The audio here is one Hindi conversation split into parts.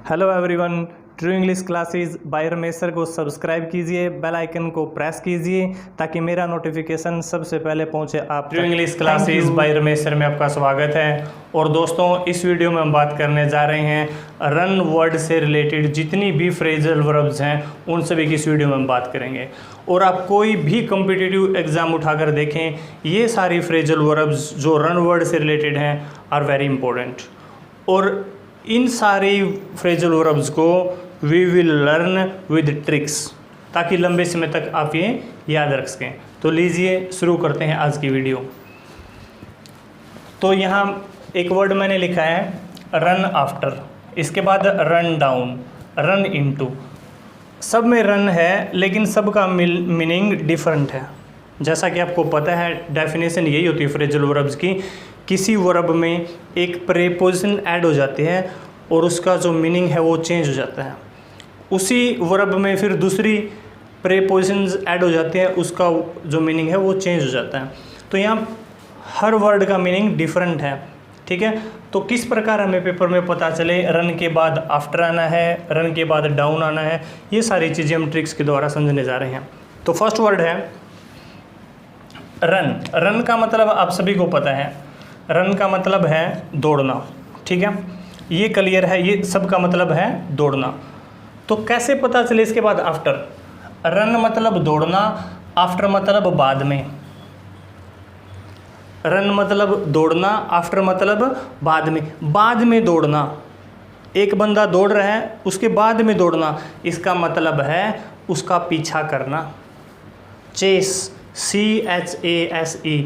Hello everyone, true English classes bye Ramesh sir को सब्सक्राइब कीजिए, बेल आइकन को प्रेस कीजिए ताकि मेरा नोटिफिकेशन सबसे पहले पहुंचे आप। True English classes bye Ramesh sir में आपका स्वागत है। और दोस्तों, इस वीडियो में हम बात करने जा रहे हैं रन वर्ड से रिलेटेड जितनी भी फ्रेजल वर्ब्स हैं उन सभी की इस वीडियो में हम बात करेंगे। और आप कोई भी कॉम्पिटिटिव एग्जाम उठाकर देखें, ये सारी फ्रेजल वर्ब्स जो रन वर्ड से रिलेटेड हैं आर वेरी इंपॉर्टेंट। और इन सारी फ्रेजल वर्ब्स को we will learn with tricks ताकि लंबे समय तक आप ये याद रख सकें। तो लीजिए शुरू करते हैं आज की वीडियो। तो यहाँ एक वर्ड मैंने लिखा है रन आफ्टर, इसके बाद रन डाउन, रन इनटू। सब में रन है लेकिन सब का मीनिंग डिफरेंट है। जैसा कि आपको पता है, डेफिनेशन यही होती है फ्रेजल वर्ब्स की, किसी वर्ब में एक प्रीपोजिशन ऐड हो जाती है और उसका जो मीनिंग है वो चेंज हो जाता है। उसी वर्ब में फिर दूसरी प्रीपोजिशंस ऐड हो जाती हैं, उसका जो मीनिंग है वो चेंज हो जाता है। तो यहाँ हर वर्ड का मीनिंग डिफरेंट है, ठीक है। तो किस प्रकार हमें पेपर में पता चले रन के बाद आफ्टर आना है, रन के बाद डाउन आना है, ये सारी चीज़ें हम ट्रिक्स के द्वारा समझने जा रहे हैं। तो फर्स्ट वर्ड है रन। रन का मतलब आप सभी को पता है, रन का मतलब है दौड़ना, ठीक है। ये क्लियर है, ये सब का मतलब है दौड़ना। तो कैसे पता चले इसके बाद आफ्टर? रन मतलब दौड़ना, आफ्टर मतलब बाद में। रन मतलब दौड़ना, आफ्टर मतलब बाद में दौड़ना। एक बंदा दौड़ रहा है, उसके बाद में दौड़ना, इसका मतलब है उसका पीछा करना। Chase, CHASE।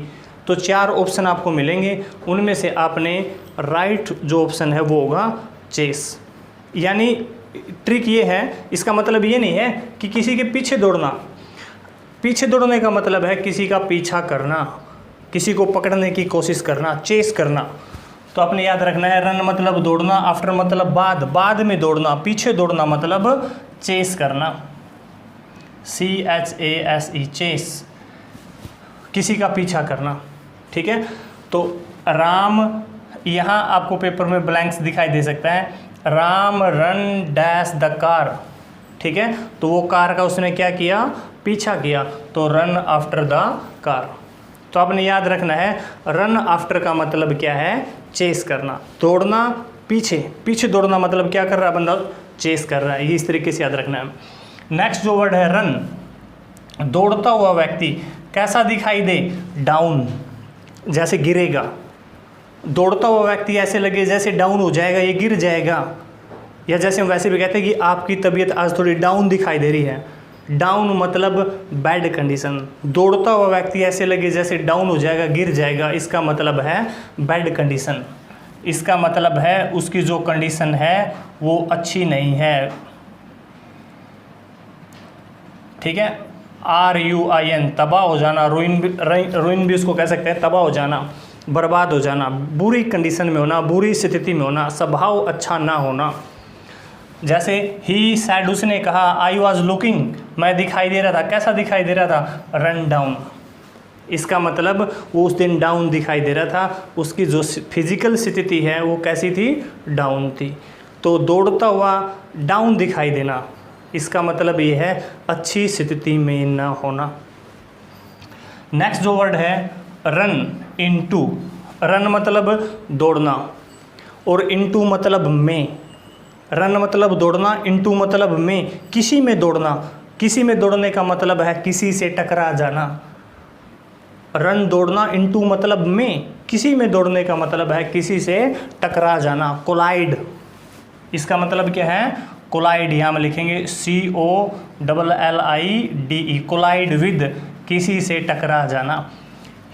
तो 4 ऑप्शन आपको मिलेंगे, उनमें से आपने राइट जो ऑप्शन है वो होगा चेस। यानी ट्रिक ये है, इसका मतलब ये नहीं है कि किसी के पीछे दौड़ना। पीछे दौड़ने का मतलब है किसी का पीछा करना, किसी को पकड़ने की कोशिश करना, चेस करना। तो आपने याद रखना है, रन मतलब दौड़ना, आफ्टर मतलब बाद में दौड़ना, पीछे दौड़ना मतलब चेस करना। CHASE, चेस, किसी का पीछा करना, ठीक है। तो राम, यहाँ आपको पेपर में ब्लैंक्स दिखाई दे सकता है, Ram run dash the car, ठीक है। तो वो कार का उसने क्या किया? पीछा किया। तो रन आफ्टर द कार। तो आपने याद रखना है, रन आफ्टर का मतलब क्या है? चेस करना, दौड़ना, पीछे दौड़ना मतलब क्या कर रहा है बंदा? चेस कर रहा है। ये इस तरीके से याद रखना है। नेक्स्ट जो वर्ड है रन। दौड़ता हुआ व्यक्ति कैसा दिखाई दे? डाउन, जैसे गिरेगा। दौड़ता हुआ व्यक्ति ऐसे लगे जैसे डाउन हो जाएगा, ये गिर जाएगा। या जैसे हम वैसे भी कहते हैं कि आपकी तबीयत आज थोड़ी डाउन दिखाई दे रही है। डाउन मतलब बैड कंडीशन। दौड़ता हुआ व्यक्ति ऐसे लगे जैसे डाउन हो जाएगा, गिर जाएगा, इसका मतलब है बैड कंडीशन। इसका मतलब है उसकी जो कंडीशन है वो अच्छी नहीं है, ठीक है। RUIN, तबाह हो जाना, रुइन भी उसको कह सकते हैं, तबाह हो जाना, बर्बाद हो जाना, बुरी कंडीशन में होना, बुरी स्थिति में होना, स्वभाव अच्छा ना होना। जैसे ही सैड, उसने कहा आई वॉज लुकिंग, मैं दिखाई दे रहा था। कैसा दिखाई दे रहा था? Run down. इसका मतलब वो उस दिन डाउन दिखाई दे रहा था, उसकी जो फिजिकल स्थिति है वो कैसी थी? डाउन थी। तो दौड़ता हुआ डाउन दिखाई देना, इसका मतलब ये है अच्छी स्थिति में ना होना। नेक्स्ट जो वर्ड है रन इनटू। रन मतलब दौड़ना और इनटू मतलब में। रन मतलब दौड़ना, इनटू मतलब में, किसी में दौड़ना। किसी में दौड़ने का मतलब है किसी से टकरा जाना। रन दौड़ना, इनटू मतलब में, किसी में दौड़ने का मतलब है किसी से टकरा जाना। कोलाइड, इसका मतलब क्या है? कोलाइड। यहाँ में लिखेंगे COLLIDE, कोलाइड विद, किसी से टकरा जाना।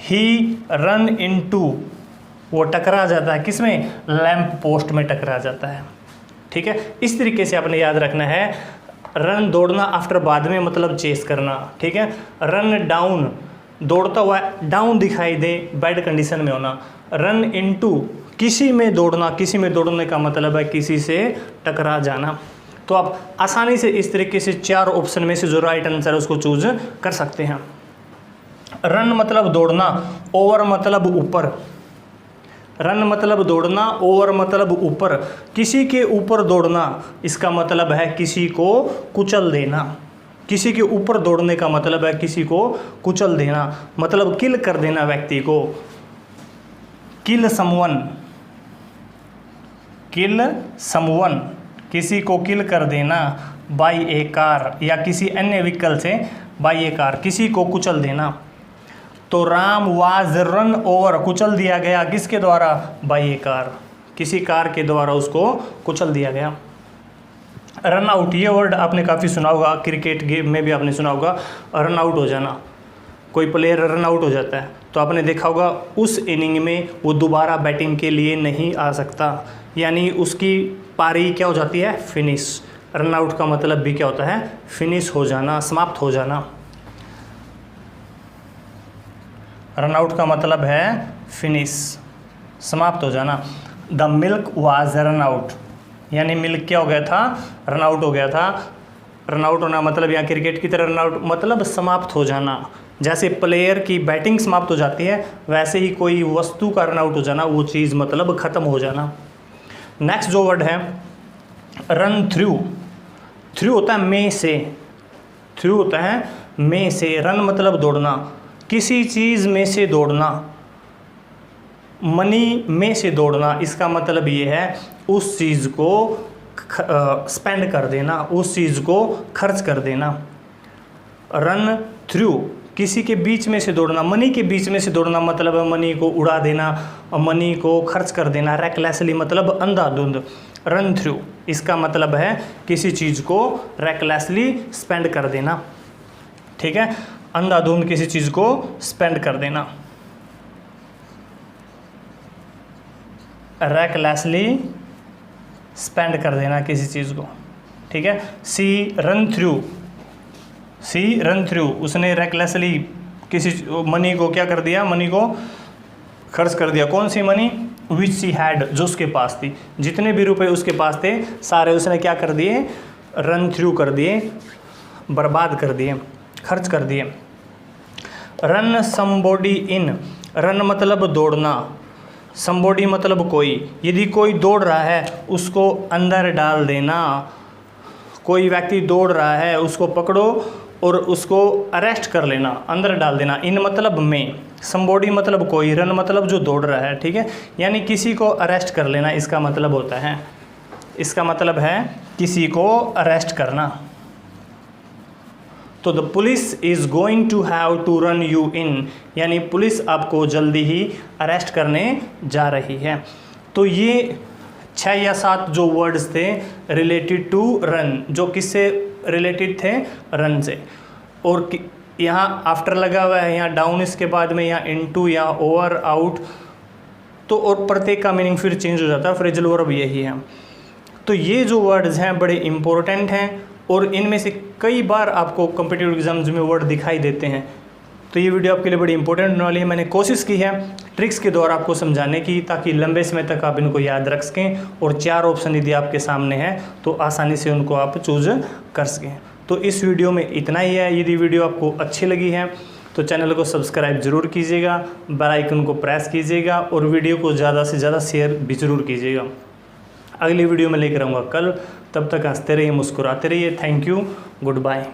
ही रन इनटू, वो टकरा जाता है किसमें? लैंप पोस्ट में टकरा जाता है, ठीक है। इस तरीके से आपने याद रखना है। रन दौड़ना, आफ्टर बाद में मतलब चेस करना, ठीक है। रन डाउन, दौड़ता हुआ डाउन दिखाई दे, बैड कंडीशन में होना। रन इनटू, किसी में दौड़ना, किसी में दौड़ने का मतलब है किसी से टकरा जाना। तो आप आसानी से इस तरीके से 4 ऑप्शन में से जो राइट आंसर है उसको चूज कर सकते हैं। रन मतलब दौड़ना, ओवर मतलब ऊपर, रन मतलब दौड़ना, ओवर मतलब ऊपर, किसी के ऊपर दौड़ना, इसका मतलब है किसी को कुचल देना। किसी के ऊपर दौड़ने का मतलब है किसी को कुचल देना, मतलब किल कर देना व्यक्ति को। किल समवन, किल समवन, किसी को किल कर देना। बाई ए कार, या किसी अन्य व्हीकल से, बाई ए कार, किसी को कुचल देना। तो राम वाज रन ओवर, कुचल दिया गया किसके द्वारा? बाई ए कार, किसी कार के द्वारा उसको कुचल दिया गया। रन आउट, ये वर्ड आपने काफ़ी सुना होगा, क्रिकेट गेम में भी आपने सुना होगा, रन आउट हो जाना। कोई प्लेयर रन आउट हो जाता है तो आपने देखा होगा उस इनिंग में वो दोबारा बैटिंग के लिए नहीं आ सकता, यानी उसकी पारी क्या हो जाती है? फिनिश। रन आउट का मतलब भी क्या होता है? फिनिश हो जाना, समाप्त हो जाना। रन आउट का मतलब है फिनिश, समाप्त हो जाना। The milk was run out, यानी मिल्क क्या हो गया था? रन आउट हो गया था। रन आउट होना मतलब यहाँ क्रिकेट की तरह रन आउट मतलब समाप्त हो जाना। जैसे प्लेयर की बैटिंग समाप्त हो जाती है, वैसे ही कोई वस्तु का रन आउट हो जाना, वो चीज़ मतलब ख़त्म हो जाना। नेक्स्ट जो वर्ड है रन थ्रू। थ्रू होता है में से, थ्रू होता है में से, रन मतलब दौड़ना, किसी चीज़ में से दौड़ना, मनी में से दौड़ना, इसका मतलब ये है उस चीज़ को स्पेंड कर देना, उस चीज़ को खर्च कर देना। रन थ्रू, किसी के बीच में से दौड़ना, मनी के बीच में से दौड़ना मतलब है मनी को उड़ा देना, मनी को खर्च कर देना। रेकलेसली मतलब अंधाधुंध। रन थ्रू इसका मतलब है किसी चीज़ को रेकलेसली स्पेंड कर देना, ठीक है, अंधाधुंध किसी चीज़ को स्पेंड कर देना, रेकलेसली स्पेंड कर देना किसी चीज़ को, ठीक है। सी रन थ्रू, सी रन थ्रू, उसने रेकलेसली किसी मनी को क्या कर दिया? मनी को खर्च कर दिया। कौन सी मनी? विच सी हैड, जो उसके पास थी, जितने भी रुपए उसके पास थे सारे उसने क्या कर दिए? रन थ्रू कर दिए, बर्बाद कर दिए, खर्च कर दिए। रन समबॉडी इन, रन मतलब दौड़ना, समबॉडी मतलब कोई, यदि कोई दौड़ रहा है उसको अंदर डाल देना। कोई व्यक्ति दौड़ रहा है उसको पकड़ो और उसको अरेस्ट कर लेना, अंदर डाल देना। इन मतलब में, समबॉडी मतलब कोई, रन मतलब जो दौड़ रहा है, ठीक है, यानी किसी को अरेस्ट कर लेना इसका मतलब होता है, इसका मतलब है किसी को अरेस्ट करना। तो the police is going to have to run you in, यानी पुलिस आपको जल्दी ही अरेस्ट करने जा रही है। तो ये 6 या 7 जो वर्ड्स थे रिलेटेड टू रन, जो किससे रिलेटेड थे? रन से। और यहाँ आफ्टर लगा हुआ है, यहाँ डाउन, इसके बाद में यहाँ इनटू या ओवर, आउट, तो और प्रत्येक का मीनिंग फिर चेंज हो जाता है, फ्रेजल वर्ब यही है। तो ये जो वर्ड्स हैं बड़े इंपॉर्टेंट हैं और इनमें से कई बार आपको कॉम्पिटिटिव एग्जाम्स में वर्ड दिखाई देते हैं। तो ये वीडियो आपके लिए बड़ी इंपॉर्टेंट होने वाली है। मैंने कोशिश की है ट्रिक्स के द्वारा आपको समझाने की, ताकि लंबे समय तक आप इनको याद रख सकें और 4 ऑप्शन यदि आपके सामने हैं तो आसानी से उनको आप चूज़ कर सकें। तो इस वीडियो में इतना ही है। यदि वीडियो आपको अच्छी लगी है तो चैनल को सब्सक्राइब ज़रूर कीजिएगा, बेल आइकन को प्रेस कीजिएगा और वीडियो को ज़्यादा से ज़्यादा शेयर भी ज़रूर कीजिएगा। अगली वीडियो में लेकर आऊँगा कल, तब तक हंसते रहिए, मुस्कुराते रहिए। Thank you, good bye.